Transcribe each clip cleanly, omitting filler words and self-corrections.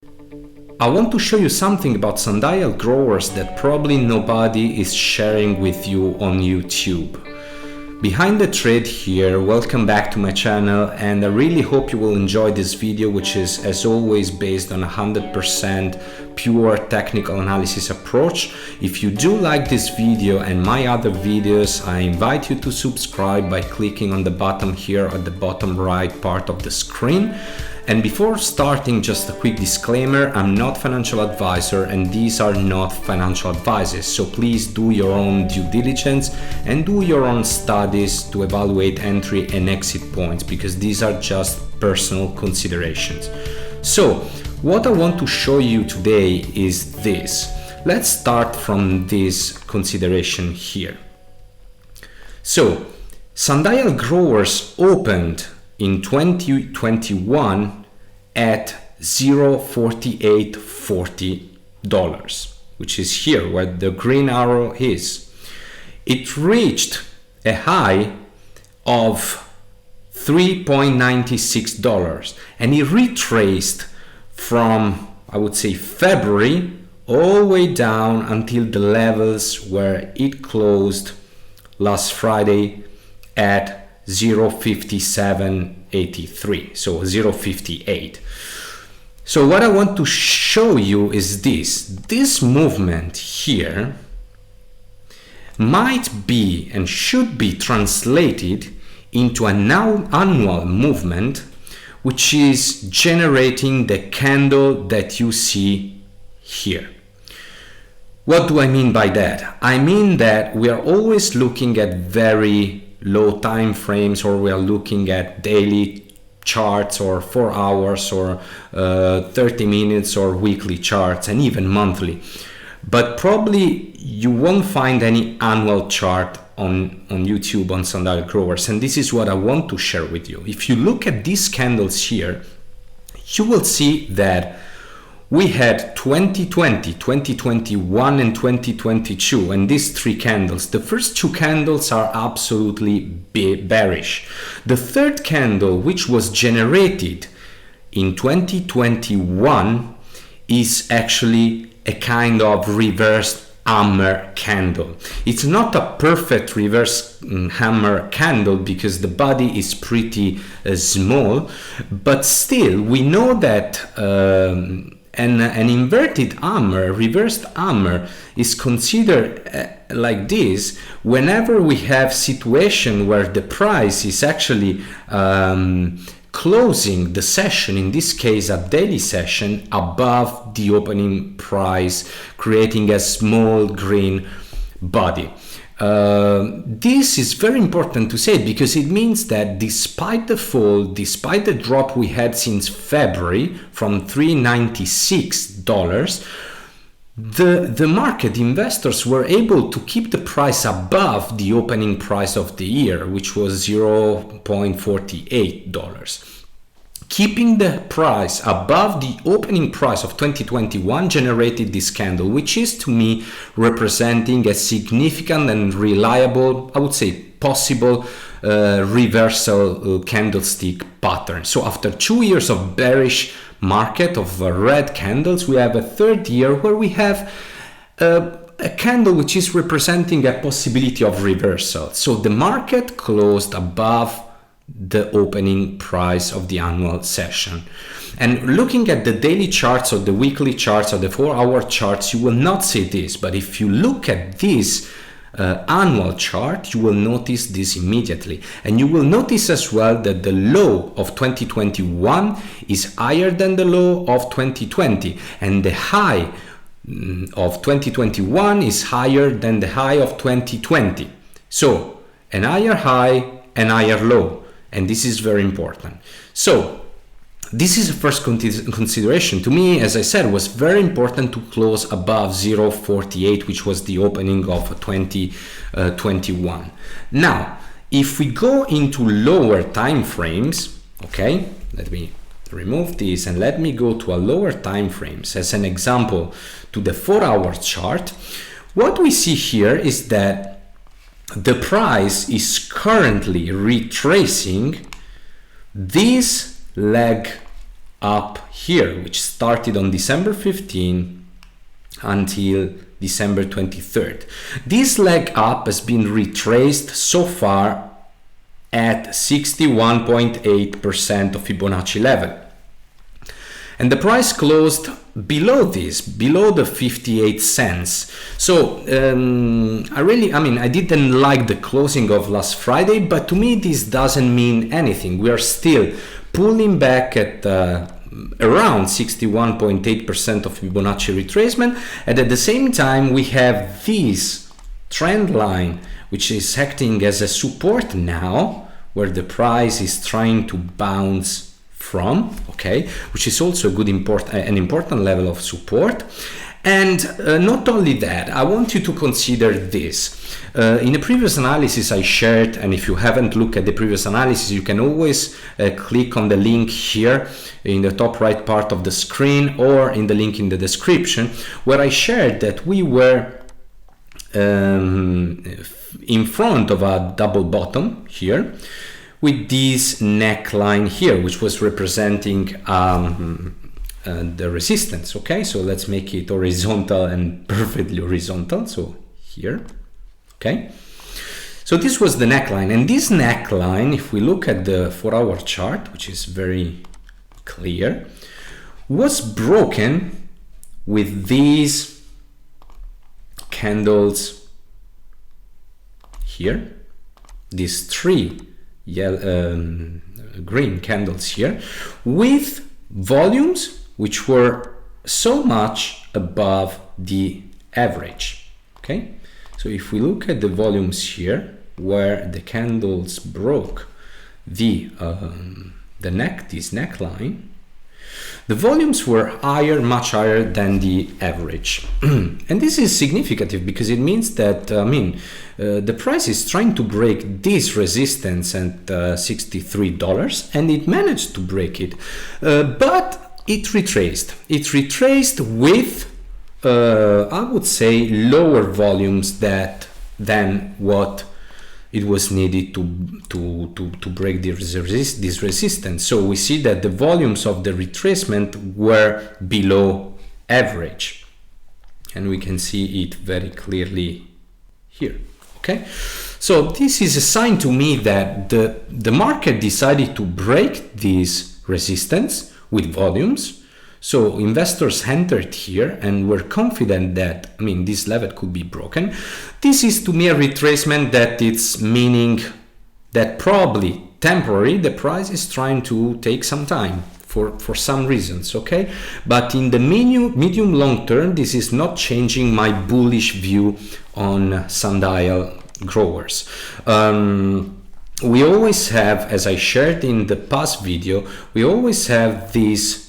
I want to show you something about Sundial growers that probably nobody is sharing with you on YouTube. Behind the thread here, welcome back to my channel, and I really hope you will enjoy this video, which is as always based on 100% pure technical analysis approach. If you do like this video and my other videos, I invite you to subscribe by clicking on the button here at the bottom right part of the screen. And before starting, just a quick disclaimer, I'm not financial advisor and these are not financial advices, so please do your own due diligence and do your own studies to evaluate entry and exit points, because these are just personal considerations. So what I want to show you today is this. Let's start from this consideration here. So Sundial growers opened in 2021 at $0.4840, which is here where the green arrow is. It reached a high of $3.96 and it retraced from, I would say, February all the way down until the levels where it closed last Friday at 0.5783, so 0.58. So what I want to show you is this movement here might be and should be translated into an annual movement, which is generating the candle that you see here. What do I mean by that? I mean that we are always looking at very low time frames, or we are looking at daily charts or 4 hours or 30 minutes or weekly charts and even monthly, but probably you won't find any annual chart on YouTube on Sundial growers, and this is what I want to share with you. If you look at these candles here, you will see that we had 2020, 2021 and 2022, and these three candles. The first two candles are absolutely bearish. The third candle, which was generated in 2021, is actually a kind of reversed hammer candle. It's not a perfect reverse hammer candle because the body is pretty small, but still we know that an inverted hammer, reversed hammer, is considered like this whenever we have situation where the price is actually closing the session, in this case a daily session, above the opening price, creating a small green body. This is very important to say because it means that despite the fall, despite the drop we had since February from $396, the market investors were able to keep the price above the opening price of the year, which was $0.48. Keeping the price above the opening price of 2021 generated this candle, which is to me representing a significant and reliable, I would say possible reversal candlestick pattern. So after 2 years of bearish market of red candles, we have a third year where we have a candle which is representing a possibility of reversal. So the market closed above the opening price of the annual session. And looking at the daily charts or the weekly charts or the 4-hour charts, you will not see this, but if you look at this annual chart, you will notice this immediately. And you will notice as well that the low of 2021 is higher than the low of 2020, and the high of 2021 is higher than the high of 2020. So an higher high and higher low. And this is very important. So this is the first consideration. To me, as I said, it was very important to close above 0.48, which was the opening of 2021. Now, if we go into lower time frames, okay, let me remove this and let me go to a lower time frames as an example to the 4-hour chart. What we see here is that the price is currently retracing this leg up here, which started on December 15 until December 23rd. This leg up has been retraced so far at 61.8% of Fibonacci level. And the price closed below this, below the 58 cents. So I didn't like the closing of last Friday, but to me this doesn't mean anything. We are still pulling back at around 61.8% of Fibonacci retracement, and at the same time we have this trend line which is acting as a support now, where the price is trying to bounce from, okay, which is also a good an important level of support. And not only that, I want you to consider this. In a previous analysis I shared, and if you haven't looked at the previous analysis, you can always click on the link here in the top right part of the screen, or in the link in the description, where I shared that we were in front of a double bottom here, with this neckline here, which was representing the resistance. Okay, so let's make it horizontal and perfectly horizontal. So here, okay. So this was the neckline, and this neckline, if we look at the 4-hour chart, which is very clear, was broken with these candles here, these three green candles here, with volumes which were so much above the average. Okay, so if we look at the volumes here, where the candles broke this neckline, the volumes were higher, much higher than the average. And this is significant because it means that the price is trying to break this resistance at $63, and it managed to break it, but it retraced. It retraced with I would say lower volumes than what it was needed to break this resistance. So we see that the volumes of the retracement were below average, and we can see it very clearly here. Okay, so this is a sign to me that the market decided to break this resistance with volumes. So investors entered here and were confident that, this level could be broken. This is to me a retracement that it's meaning that probably temporary, the price is trying to take some time for some reasons, okay? But in the medium long term, this is not changing my bullish view on Sundial growers. We always have, as I shared in the past video, we always have this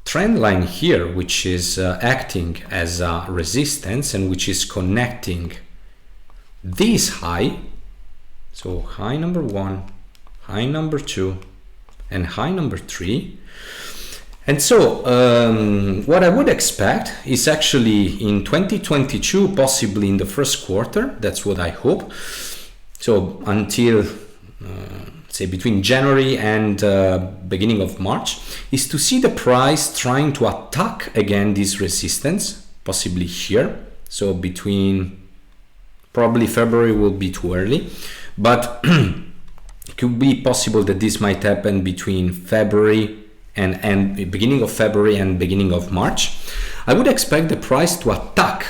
trend line here, which is acting as a resistance and which is connecting this high. So high number 1, high number 2, and high number 3. And so what I would expect is actually in 2022, possibly in the first quarter, that's what I hope. So until say between January and beginning of March, is to see the price trying to attack again this resistance, possibly here. So between, probably February will be too early, but it could be possible that this might happen between February and beginning of February and beginning of March. I would expect the price to attack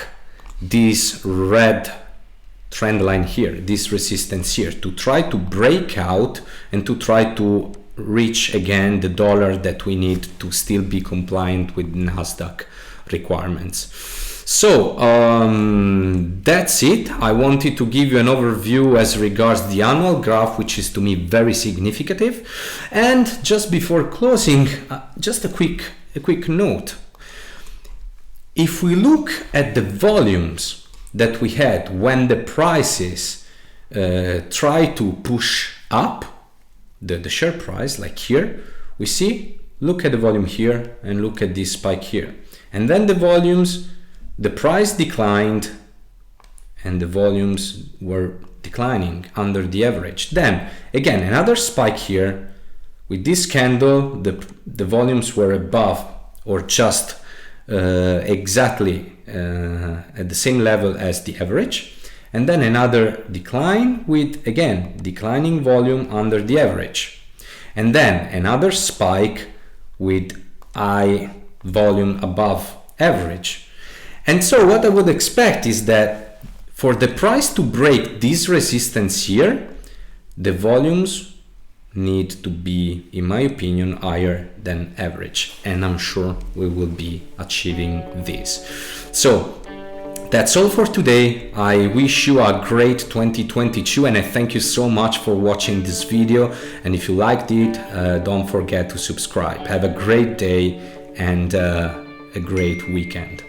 this red trend line here, this resistance here, to try to break out and to try to reach again the dollar that we need to still be compliant with NASDAQ requirements. So that's it. I wanted to give you an overview as regards the annual graph, which is to me very significant. And just before closing, just a quick note. If we look at the volumes that we had when the prices try to push up the share price, like here, we see, look at the volume here and look at this spike here. And then the volumes, the price declined and the volumes were declining under the average. Then again, another spike here With this candle, the volumes were above or just exactly at the same level as the average. And then another decline with, again, declining volume under the average. And then another spike with high volume above average. And so what I would expect is that for the price to break this resistance here, the volumes need to be, in my opinion, higher than average. And I'm sure we will be achieving this. So that's all for today. I wish you a great 2022 and I thank you so much for watching this video. And if you liked it, don't forget to subscribe. Have a great day and a great weekend.